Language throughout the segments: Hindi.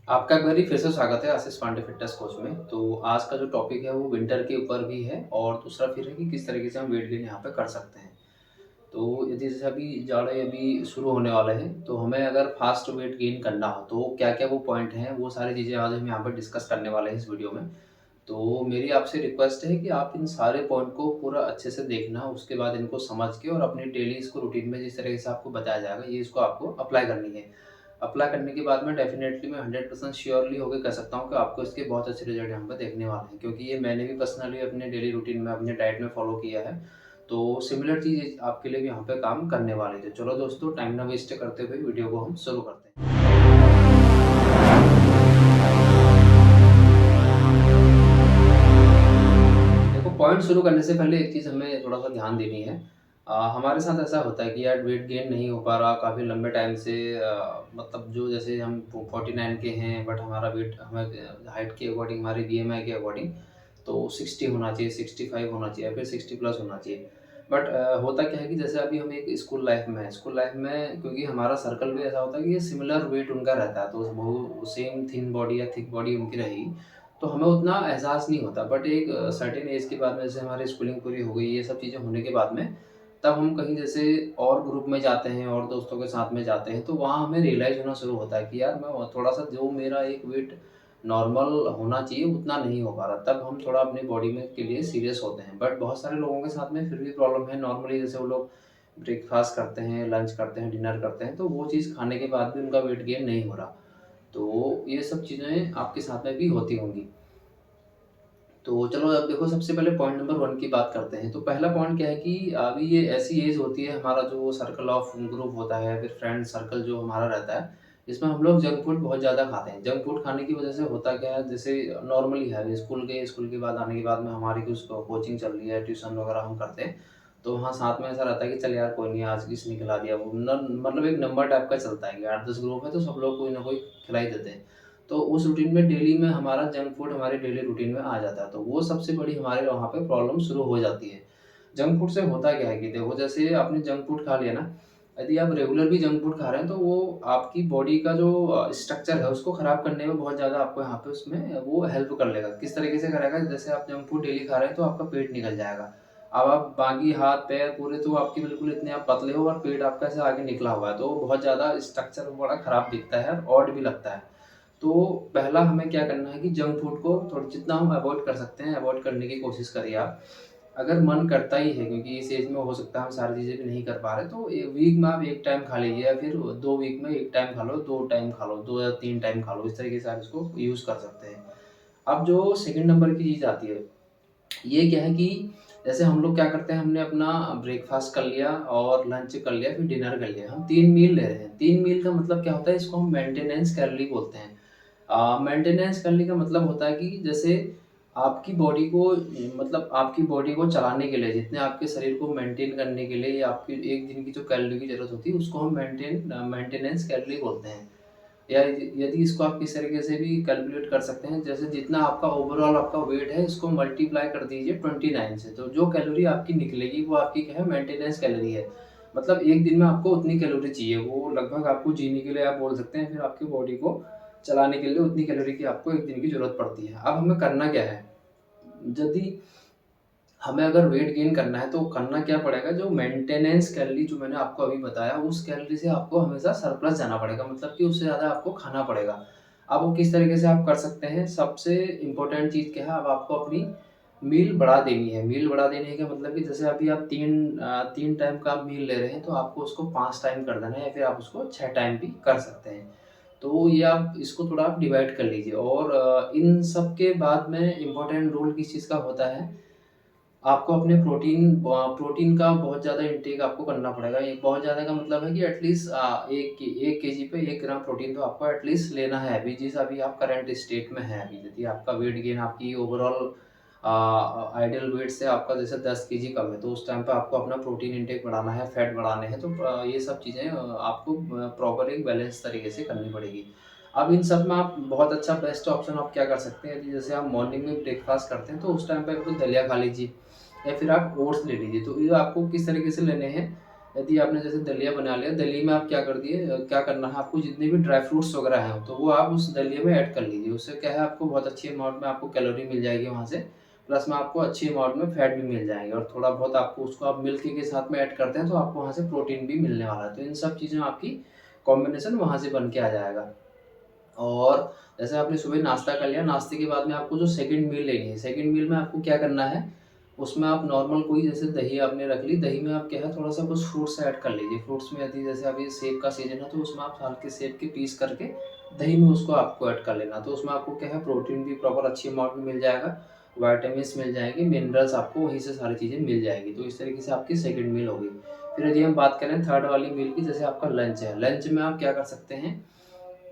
आपका एक बारी फिर से स्वागत है आशीष पांडे फिटनेस कोच में। तो आज का जो टॉपिक है वो विंटर के ऊपर भी है और दूसरा फिर है कि किस तरीके से हम वेट गेन यहाँ पे कर सकते हैं। तो यदि जैसे अभी जाड़े अभी शुरू होने वाले हैं, तो हमें अगर फास्ट वेट गेन करना हो तो क्या-क्या वो पॉइंट हैं, वो सारी चीज़ें आज हम यहाँ पे डिस्कस करने वाले हैं इस वीडियो में। तो मेरी आपसे रिक्वेस्ट है कि आप इन सारे पॉइंट को पूरा अच्छे से देखना, उसके बाद इनको समझ के और अपनी डेली इसको रूटीन में जिस तरीके से आपको बताया जाएगा, ये इसको आपको अप्लाई करनी है। अप्लाई करने के बाद में डेफ़िनेटली मैं 100% श्योरली होके कह सकता हूँ कि आपको इसके बहुत अच्छे रिज़ल्ट यहाँ पे देखने वाले हैं, क्योंकि ये मैंने भी पर्सनली अपने डेली रूटीन में, अपने डाइट में फ़ॉलो किया है। तो सिमिलर चीज़ आपके लिए भी यहाँ पे काम करने वाली है। तो चलो दोस्तों, टाइम ना वेस्ट करते हुए वीडियो को हम शुरू करते हैं। देखो, पॉइंट शुरू करने से पहले एक चीज़ हमें थोड़ा-सा ध्यान देनी है। हमारे साथ ऐसा होता है कि यार वेट गेन नहीं हो पा रहा काफ़ी लंबे टाइम से, मतलब जो जैसे हम 49 के हैं, बट हमारा वेट हमें हाइट के अकॉर्डिंग, हमारे बीएमआई के अकॉर्डिंग तो 60 होना चाहिए, 65 होना चाहिए या फिर 60 प्लस होना चाहिए। बट होता क्या है कि जैसे अभी हम एक स्कूल लाइफ में हैं, स्कूल लाइफ में क्योंकि हमारा सर्कल भी ऐसा होता है कि ये सिमिलर वेट उनका रहता है, तो वो सेम थिन बॉडी या थिक बॉडी उनकी रहेगी, तो हमें उतना एहसास नहीं होता। बट एक सर्टेन एज के बाद में, जैसे हमारी स्कूलिंग पूरी हो गई, ये सब चीज़ें होने के बाद में, तब हम कहीं जैसे और ग्रुप में जाते हैं और दोस्तों के साथ में जाते हैं, तो वहाँ हमें रियलाइज़ होना शुरू होता है कि यार मैं थोड़ा-सा, जो मेरा एक वेट नॉर्मल होना चाहिए उतना नहीं हो पा रहा। तब हम थोड़ा अपनी बॉडी में के लिए सीरियस होते हैं। बट बहुत सारे लोगों के साथ में फिर भी प्रॉब्लम है। नॉर्मली जैसे वो लोग ब्रेकफ़ास्ट करते हैं, लंच करते हैं, डिनर करते हैं, तो वो चीज़ खाने के बाद भी उनका वेट गेन नहीं हो रहा। तो ये सब चीज़ें आपके साथ में भी होती होंगी। तो चलो अब देखो, सबसे पहले पॉइंट नंबर 1 की बात करते हैं। तो पहला पॉइंट क्या है कि अभी ये ऐसी एज होती है, हमारा जो सर्कल ऑफ ग्रुप होता है, फिर फ्रेंड सर्कल जो हमारा रहता है, इसमें हम लोग जंक फूड बहुत ज़्यादा खाते हैं। जंक फूड खाने की वजह से होता क्या है, जैसे नॉर्मली है, अभी स्कूल के बाद आने के बाद में हमारी कुछ कोचिंग चल रही है, ट्यूशन वगैरह हम करते हैं, तो वहाँ साथ में ऐसा रहता है कि चल यार कोई नहीं, आज किसने खिला दिया, वो मतलब एक नंबर टाइप का चलता है कि 8-10 ग्रुप है तो सब लोग कोई ना कोई खिला ही देते हैं। तो उस रूटीन में डेली में हमारा जंक फूड हमारे डेली रूटीन में आ जाता है, तो वो सबसे बड़ी हमारे वहाँ पे प्रॉब्लम शुरू हो जाती है। जंक फूड से होता क्या है कि देखो, जैसे आपने जंक फूड खा लिया ना, यदि आप रेगुलर भी जंक फूड खा रहे हैं, तो वो आपकी बॉडी का जो स्ट्रक्चर है उसको खराब करने में बहुत ज़्यादा आपको यहाँ पे उसमें वो हेल्प कर लेगा। किस तरीके से करेगा, जैसे आप जंक फूड डेली खा रहे हैं तो आपका पेट निकल जाएगा। अब आप बाकी हाथ-पैर पूरे तो आपके बिल्कुल इतने आप पतले हो और पेट आपका ऐसे आगे निकला हुआ है, तो बहुत ज़्यादा स्ट्रक्चर बड़ा खराब दिखता है और ऑड भी लगता है। तो पहला हमें क्या करना है कि जंक फूड को थोड़ा जितना हम अवॉइड कर सकते हैं, अवॉइड करने की कोशिश करिए आप। अगर मन करता ही है, क्योंकि इस एज में हो सकता है हम सारी चीज़ें भी नहीं कर पा रहे, तो वीक में आप 1 टाइम खा लीजिए या फिर 2 वीक में 1 टाइम खा लो, 2 टाइम खा लो, 2 या 3 टाइम खा लो, इस तरीके से आप इसको यूज़ कर सकते हैं। अब जो सेकंड नंबर की चीज़ आती है, ये क्या है कि जैसे हम लोग क्या करते हैं, हमने अपना ब्रेकफ़ास्ट कर लिया और लंच कर लिया, फिर डिनर कर लिया। हम 3 मील ले रहे हैं। 3 मील का मतलब क्या होता है, इसको हम मेंटेनेंस कैलोरी बोलते हैं। मेंटेनेंस करने का मतलब होता है कि जैसे आपकी बॉडी को, मतलब आपकी बॉडी को चलाने के लिए, जितने आपके शरीर को मेंटेन करने के लिए आपकी एक दिन की जो कैलोरी की ज़रूरत होती है, उसको हम मेंटेनेंस कैलोरी बोलते हैं। या यदि इसको आप किस तरीके से भी कैलकुलेट कर सकते हैं, जैसे जितना आपका ओवरऑल आपका वेट है, इसको मल्टीप्लाई कर दीजिए 29 से, तो जो कैलोरी आपकी निकलेगी वो आपकी क्या है, मेंटेनेंस कैलोरी है। मतलब एक दिन में आपको उतनी कैलोरी चाहिए, वो लगभग आपको जीने के लिए आप बोल सकते हैं, फिर आपकी बॉडी को चलाने के लिए उतनी कैलोरी की आपको एक दिन की ज़रूरत पड़ती है। अब हमें करना क्या है, यदि हमें अगर वेट गेन करना है तो करना क्या पड़ेगा, जो मेंटेनेंस कैलोरी जो मैंने आपको अभी बताया, उस कैलोरी से आपको हमेशा सरप्लस जाना पड़ेगा, मतलब कि उससे ज़्यादा आपको खाना पड़ेगा। अब वो किस तरीके से आप कर सकते हैं, सबसे इम्पोर्टेंट चीज़ क्या है, अब आपको अपनी मील बढ़ा देनी है। मील बढ़ा देने का मतलब कि जैसे अभी आप 3 टाइम का आप मील ले रहे हैं, तो आपको उसको 5 टाइम कर देना है या फिर आप उसको 6 टाइम भी कर सकते हैं। तो ये आप इसको थोड़ा आप डिवाइड कर लीजिए, और इन सब के बाद में इम्पोर्टेंट रोल किस चीज़ का होता है, आपको अपने प्रोटीन का बहुत ज़्यादा इंटेक आपको करना पड़ेगा। ये बहुत ज़्यादा का मतलब है कि एटलीस्ट 1 केजी पे 1 ग्राम प्रोटीन तो आपको एटलीस्ट लेना है, अभी जिस अभी आप करंट स्टेट में हैं अभी। यदि आपका वेट गेन आपकी ओवरऑल आइडियल वेट से आपका जैसे 10 केजी कम है, तो उस टाइम पे आपको अपना प्रोटीन इंटेक बढ़ाना है, फैट बढ़ाने हैं, तो ये सब चीज़ें आपको प्रॉपर एक बैलेंस तरीके से करनी पड़ेगी। अब इन सब में आप बहुत अच्छा बेस्ट ऑप्शन आप क्या कर सकते हैं, यदि जैसे आप मॉर्निंग में ब्रेकफ़ास्ट करते हैं, तो उस टाइम पे आप दलिया खा लीजिए या फिर आप ओट्स ले लीजिए। तो ये आपको किस तरीके से लेने हैं, यदि आपने जैसे दलिया बना लिया, दलिए में आप क्या कर दिए क्या करना है आपको, जितने भी ड्राई फ्रूट्स वगैरह हैं, तो वो आप उस दलिए में ऐड कर लीजिए। उससे क्या है, आपको बहुत अच्छी अमाउंट में आपको कैलोरी मिल जाएगी वहाँ से, प्लस में आपको अच्छी अमाउंट में फैट भी मिल जाएँगे, और थोड़ा बहुत आपको उसको आप मिल्क के साथ में ऐड करते हैं, तो आपको वहाँ से प्रोटीन भी मिलने वाला है। तो इन सब चीज़ें आपकी कॉम्बिनेशन वहाँ से बन के आ जाएगा। और जैसे आपने सुबह नाश्ता कर लिया, नाश्ते के बाद में आपको जो सेकंड मील लेनी है, सेकंड मील में आपको क्या करना है, उसमें आप नॉर्मल कोई जैसे दही आपने रख ली, दही में आप क्या है थोड़ा-सा कुछ फ्रूट्स ऐड कर लीजिए। फ्रूट्स में यदि जैसे अभी सेब का सीज़न है, तो उसमें आप हल्के सेब के पीस करके दही में उसको आपको ऐड कर लेना। तो उसमें आपको क्या है, प्रोटीन भी प्रॉपर अच्छी अमाउंट में मिल जाएगा, विटामिन्स मिल जाएँगे, मिनरल्स आपको वहीं से सारी चीज़ें मिल जाएँगी। तो इस तरीके से आपकी सेकंड मील हो गई। फिर यदि हम बात करें थर्ड वाली मील की, जैसे आपका लंच है, लंच में आप क्या कर सकते हैं,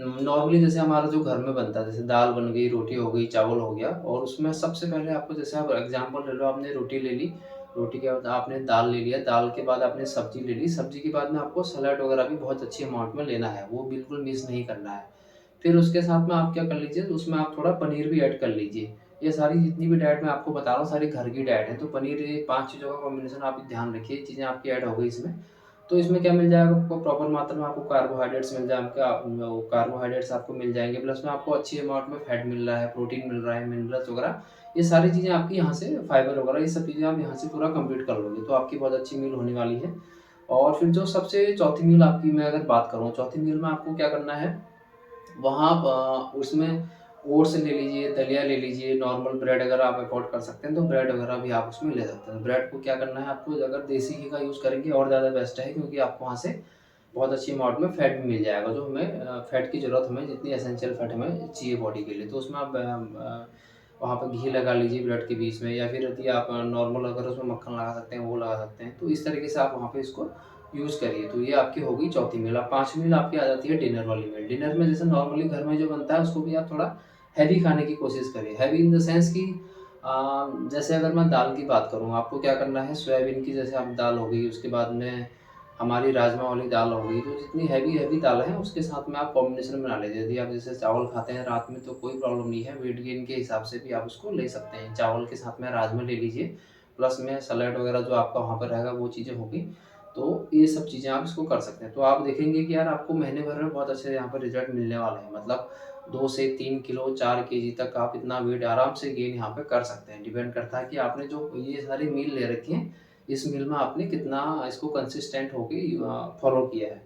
नॉर्मली जैसे हमारा जो घर में बनता है, जैसे दाल बन गई, रोटी हो गई, चावल हो गया, और उसमें सबसे पहले आपको, जैसे आप एग्ज़ाम्पल ले लो, आपने रोटी ले ली, रोटी के बाद आपने दाल ले लिया, दाल के बाद आपने सब्ज़ी ले ली, सब्ज़ी के बाद में आपको सलाद वगैरह भी बहुत अच्छी अमाउंट में लेना है, वो बिल्कुल मिस नहीं करना है। फिर उसके साथ में आप क्या कर लीजिए, उसमें आप थोड़ा पनीर भी ऐड कर लीजिए। ये सारी जितनी भी डाइट मैं आपको बता रहा हूँ, सारी घर की डाइट है, तो पनीर, ये 5 चीज़ों का कॉम्बिनेशन आप ध्यान रखिए, ये चीज़ें आपकी ऐड हो गई इसमें। तो इसमें क्या मिल जाएगा आपको, प्रॉपर मात्रा में आपको कार्बोहाइड्रेट्स मिल जाएगा, वो कार्बोहाइड्रेट्स आपको मिल जाएँगे, प्लस में आपको अच्छी अमाउंट में फैट मिल रहा है, प्रोटीन मिल रहा है, मिनरल्स वगैरह, ये सारी चीज़ें आपकी यहाँ से, फाइबर वगैरह, ये सब चीज़ें आप यहाँ से पूरा कंप्लीट कर लोगे, तो आपकी बहुत अच्छी मील होने वाली है। और फिर जो सबसे चौथी मील आपकी मैं अगर बात करूँ, चौथी मील में आपको क्या करना है, वहाँ आप उसमें ओट्स ले लीजिए, दलिया ले लीजिए, नॉर्मल ब्रेड अगर आप अफ़ोर्ड कर सकते हैं, तो ब्रेड वगैरह भी आप उसमें ले सकते हैं। ब्रेड को क्या करना है आपको, अगर देसी घी का यूज़ करेंगे और ज़्यादा बेस्ट है, क्योंकि आपको वहाँ से बहुत अच्छी अमाउंट में फैट भी मिल जाएगा, जो हमें फैट की ज़रूरत हमें, जितनी एसेंशियल फैट हमें चाहिए बॉडी के लिए। तो उसमें आप वहाँ पे घी लगा लीजिए ब्रेड के बीच में, या फिर यदि आप नॉर्मल अगर उसमें मक्खन लगा सकते हैं, वो लगा सकते हैं। तो इस तरीके से आप वहाँ पे इसको यूज़ करिए। तो ये आपकी हो गई चौथी मील। अब 5वीं मील आपकी आ जाती है डिनर वाली मील। डिनर में जैसे नॉर्मली घर में जो बनता है, उसको भी आप थोड़ा हैवी खाने की कोशिश करिए। हैवी इन द सेंस कि जैसे अगर मैं दाल की बात करूँ, आपको क्या करना है, सोयाबीन की जैसे आप दाल हो गई, उसके बाद में हमारी राजमा वाली दाल हो गई, तो जितनी हैवी दाल है, उसके साथ में आप कॉम्बिनेशन बना लीजिए। यदि आप जैसे चावल खाते हैं रात में, तो कोई प्रॉब्लम नहीं है, वेट गेन के हिसाब से भी आप उसको ले सकते हैं। चावल के साथ में राजमा ले लीजिए, प्लस में सलाद वगैरह जो आपका वहाँ पर रहेगा, वो चीज़ें हो गई। तो ये सब चीज़ें आप इसको कर सकते हैं। तो आप देखेंगे कि यार आपको महीने भर में बहुत अच्छे यहाँ पर रिज़ल्ट मिलने वाले हैं। मतलब 2 से 3 किलो, 4 केजी तक आप इतना वेट आराम से गेन यहाँ पे कर सकते हैं। डिपेंड करता है कि आपने जो ये सारी मील ले रखी हैं, इस मील में आपने कितना इसको कंसिस्टेंट होके फॉलो किया है।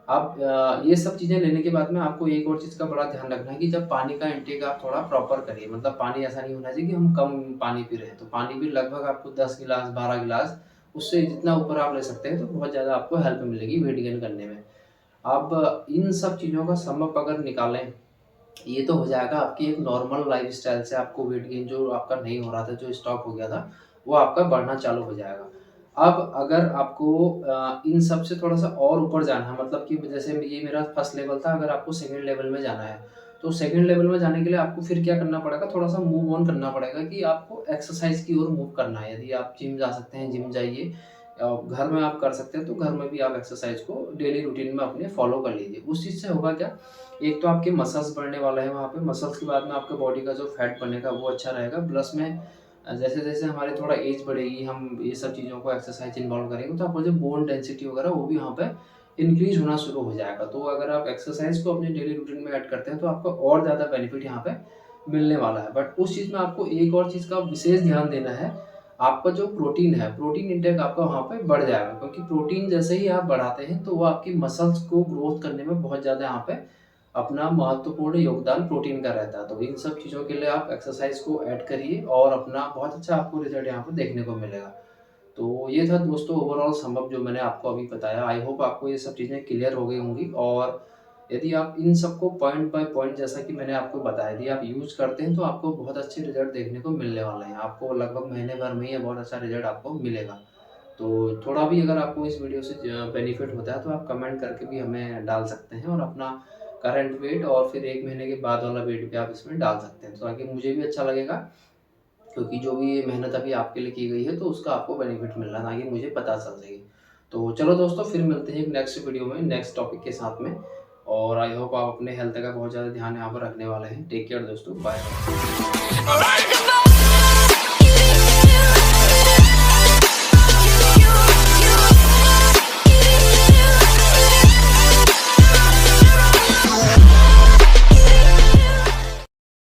अब ये सब चीज़ें लेने के बाद में आपको एक और चीज़ का बड़ा ध्यान रखना है कि जब पानी का इंटेक आप थोड़ा प्रॉपर करिए। मतलब पानी ऐसा नहीं होना चाहिए कि हम कम पानी पी रहे हैं। तो पानी भी लगभग आपको 10 गिलास, 12 गिलास, उससे जितना ऊपर आप ले सकते हैं, तो बहुत ज़्यादा आपको हेल्प मिलेगी वेट गेन करने में। अब इन सब चीज़ों का सम अप अगर निकालें, ये तो हो जाएगा आपकी एक नॉर्मल लाइफ़स्टाइल से आपको वेट गेन जो आपका नहीं हो रहा था, जो स्टॉप हो गया था, वो आपका बढ़ना चालू हो जाएगा। अब अगर आपको इन सब से थोड़ा-सा और ऊपर जाना है, मतलब कि जैसे ये मेरा फर्स्ट लेवल था, अगर आपको सेकंड लेवल में जाना है, तो सेकंड लेवल में जाने के लिए आपको फिर क्या करना पड़ेगा, थोड़ा-सा मूव ऑन करना पड़ेगा कि आपको एक्सरसाइज़ की ओर मूव करना है। यदि आप जिम जा सकते हैं, जिम जाइए। घर में आप कर सकते हैं, तो घर में भी आप एक्सरसाइज़ को डेली रूटीन में अपने फ़ॉलो कर लीजिए। उस चीज़ से होगा क्या, एक तो आपके मसल्स बढ़ने वाले हैं वहाँ पे, मसल्स के बाद में आपके बॉडी का जो फैट बनेगा वो अच्छा रहेगा, प्लस में जैसे-जैसे हमारी थोड़ा एज बढ़ेगी, हम ये सब चीज़ों को एक्सरसाइज़ इन्वॉल्व करेंगे, तो आपका जो बोन डेंसिटी वगैरह वो भी वहाँ पे इंक्रीज़ होना शुरू हो जाएगा। तो अगर आप एक्सरसाइज़ को अपने डेली रूटीन में ऐड करते हैं, तो आपको और ज़्यादा बेनिफिट यहाँ पे मिलने वाला है। बट उस चीज़ में आपको एक और चीज़ का विशेष ध्यान देना है, आपका जो प्रोटीन है, प्रोटीन इंटेक आपका वहाँ पे बढ़ जाएगा, क्योंकि प्रोटीन जैसे ही आप बढ़ाते हैं, तो वो आपकी मसल्स को ग्रोथ करने में बहुत ज़्यादा यहाँ पे अपना महत्वपूर्ण योगदान प्रोटीन का रहता है। तो इन सब चीज़ों के लिए आप एक्सरसाइज़ को ऐड करिए, और अपना बहुत अच्छा आपको रिज़ल्ट यहाँ पे देखने को मिलेगा। तो ये था दोस्तों ओवरऑल सम अप जो मैंने आपको अभी बताया। आई होप आपको ये सब चीज़ें क्लियर हो गई होंगी, और यदि आप इन सबको पॉइंट बाय पॉइंट, जैसा कि मैंने आपको बताया, यदि आप यूज़ करते हैं, तो आपको बहुत अच्छे रिज़ल्ट देखने को मिलने वाले हैं। आपको लगभग महीने भर में ही ये बहुत अच्छा रिज़ल्ट आपको मिलेगा। तो थोड़ा भी अगर आपको इस वीडियो से बेनिफिट होता है, तो आप कमेंट करके भी हमें डाल सकते हैं, और अपना करंट वेट और फिर 1 महीने के बाद वाला वेट भी आप इसमें डाल सकते हैं। तो ताकि मुझे भी अच्छा लगेगा, क्योंकि जो भी ये मेहनत अभी आपके लिए की गई है, तो उसका आपको बेनिफिट मिल रहा है, ताकि मुझे पता चल सके। तो चलो दोस्तों, फिर मिलते हैं एक नेक्स्ट वीडियो में, नेक्स्ट टॉपिक के साथ में, और आई होप आप अपने हेल्थ का बहुत ज़्यादा ध्यान यहाँ पर रखने वाले हैं। टेक केयर दोस्तों, बाय।